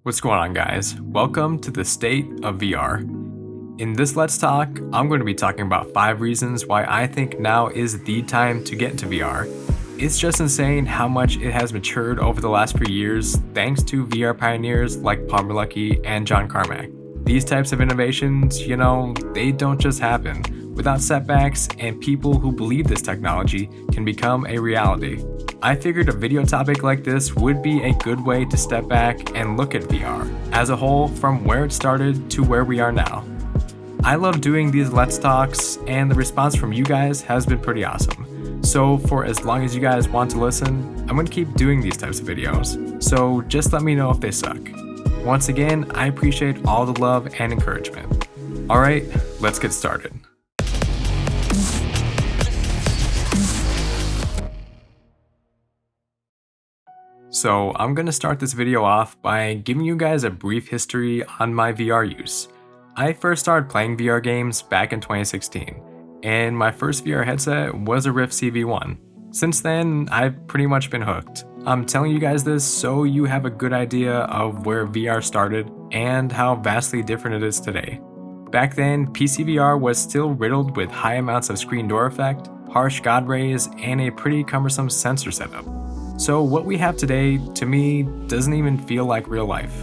What's going on, guys? Welcome to the state of VR. In this Let's Talk, I'm going to be talking about 5 reasons why I think now is the time to get into VR. It's just insane how much it has matured over the last few years thanks to VR pioneers like Palmer Luckey and John Carmack. These types of innovations, they don't just happen. Without setbacks and people who believe this technology can become a reality. I figured a video topic like this would be a good way to step back and look at VR as a whole from where it started to where we are now. I love doing these Let's Talks and the response from you guys has been pretty awesome. So for as long as you guys want to listen, I'm going to keep doing these types of videos. So just let me know if they suck. Once again, I appreciate all the love and encouragement. Alright, let's get started. So I'm going to start this video off by giving you guys a brief history on my VR use. I first started playing VR games back in 2016, and my first VR headset was a Rift CV1. Since then, I've pretty much been hooked. I'm telling you guys this so you have a good idea of where VR started and how vastly different it is today. Back then, PC VR was still riddled with high amounts of screen door effect, harsh God rays, and a pretty cumbersome sensor setup. So what we have today, to me, doesn't even feel like real life.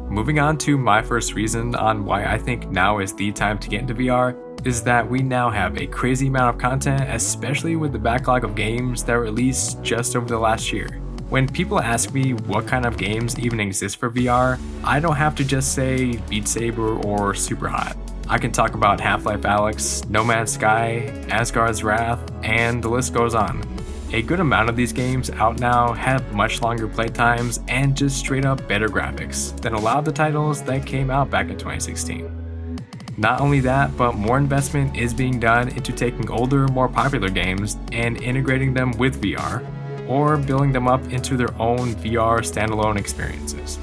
Moving on to my first reason on why I think now is the time to get into VR, is that we now have a crazy amount of content, especially with the backlog of games that were released just over the last year. When people ask me what kind of games even exist for VR, I don't have to just say Beat Saber or Superhot. I can talk about Half-Life Alyx, No Man's Sky, Asgard's Wrath, and the list goes on. A good amount of these games out now have much longer playtimes and just straight up better graphics than a lot of the titles that came out back in 2016. Not only that, but more investment is being done into taking older, more popular games and integrating them with VR, or building them up into their own VR standalone experiences.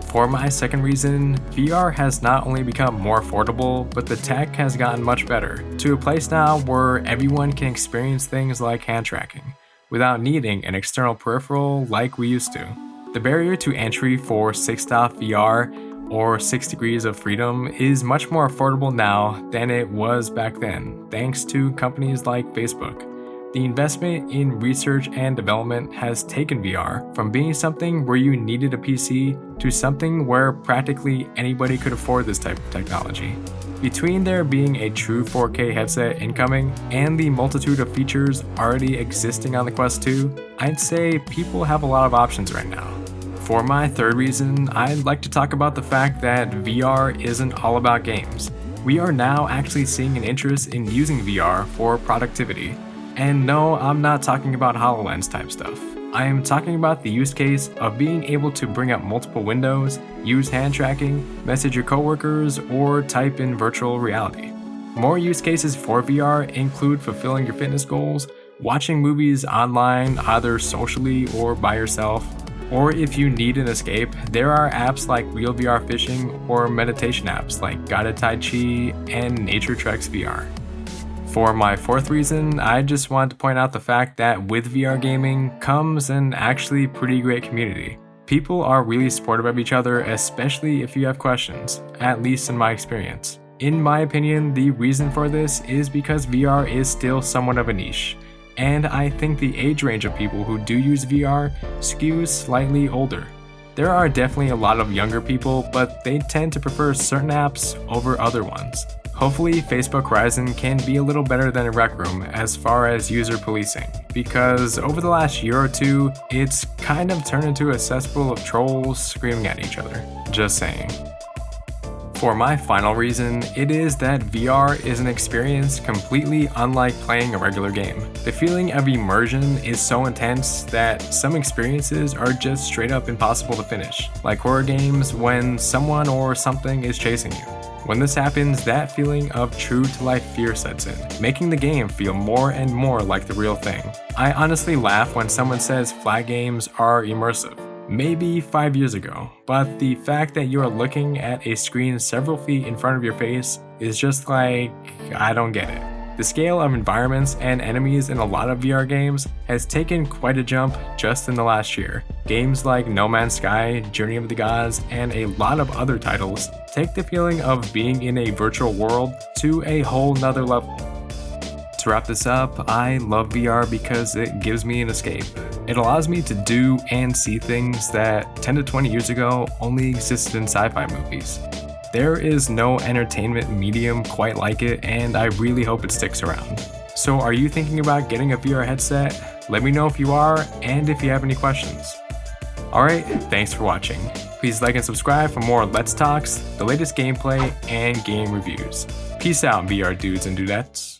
For my second reason, VR has not only become more affordable, but the tech has gotten much better, to a place now where everyone can experience things like hand tracking, without needing an external peripheral like we used to. The barrier to entry for 6DoF VR, or 6 Degrees of Freedom, is much more affordable now than it was back then, thanks to companies like Facebook. The investment in research and development has taken VR from being something where you needed a PC to something where practically anybody could afford this type of technology. Between there being a true 4K headset incoming and the multitude of features already existing on the Quest 2, I'd say people have a lot of options right now. For my third reason, I'd like to talk about the fact that VR isn't all about games. We are now actually seeing an interest in using VR for productivity. And no, I'm not talking about HoloLens type stuff. I am talking about the use case of being able to bring up multiple windows, use hand tracking, message your coworkers, or type in virtual reality. More use cases for VR include fulfilling your fitness goals, watching movies online either socially or by yourself, or if you need an escape, there are apps like Real VR Fishing or meditation apps like Guided Tai Chi and Nature Treks VR. For my fourth reason, I just want to point out the fact that with VR gaming comes an actually pretty great community. People are really supportive of each other, especially if you have questions, at least in my experience. In my opinion, the reason for this is because VR is still somewhat of a niche, and I think the age range of people who do use VR skews slightly older. There are definitely a lot of younger people, but they tend to prefer certain apps over other ones. Hopefully, Facebook Horizon can be a little better than a Rec Room as far as user policing, because over the last year or two, it's kind of turned into a cesspool of trolls screaming at each other. Just saying. For my final reason, it is that VR is an experience completely unlike playing a regular game. The feeling of immersion is so intense that some experiences are just straight up impossible to finish, like horror games when someone or something is chasing you. When this happens, that feeling of true-to-life fear sets in, making the game feel more and more like the real thing. I honestly laugh when someone says flat games are immersive. Maybe 5 years ago, but the fact that you are looking at a screen several feet in front of your face is just like, I don't get it. The scale of environments and enemies in a lot of VR games has taken quite a jump just in the last year. Games like No Man's Sky, Journey of the Gods, and a lot of other titles take the feeling of being in a virtual world to a whole nother level. To wrap this up, I love VR because it gives me an escape. It allows me to do and see things that 10 to 20 years ago only existed in sci-fi movies. There is no entertainment medium quite like it, and I really hope it sticks around. So are you thinking about getting a VR headset? Let me know if you are, and if you have any questions. Alright, thanks for watching. Please like and subscribe for more Let's Talks, the latest gameplay, and game reviews. Peace out, VR dudes and dudettes.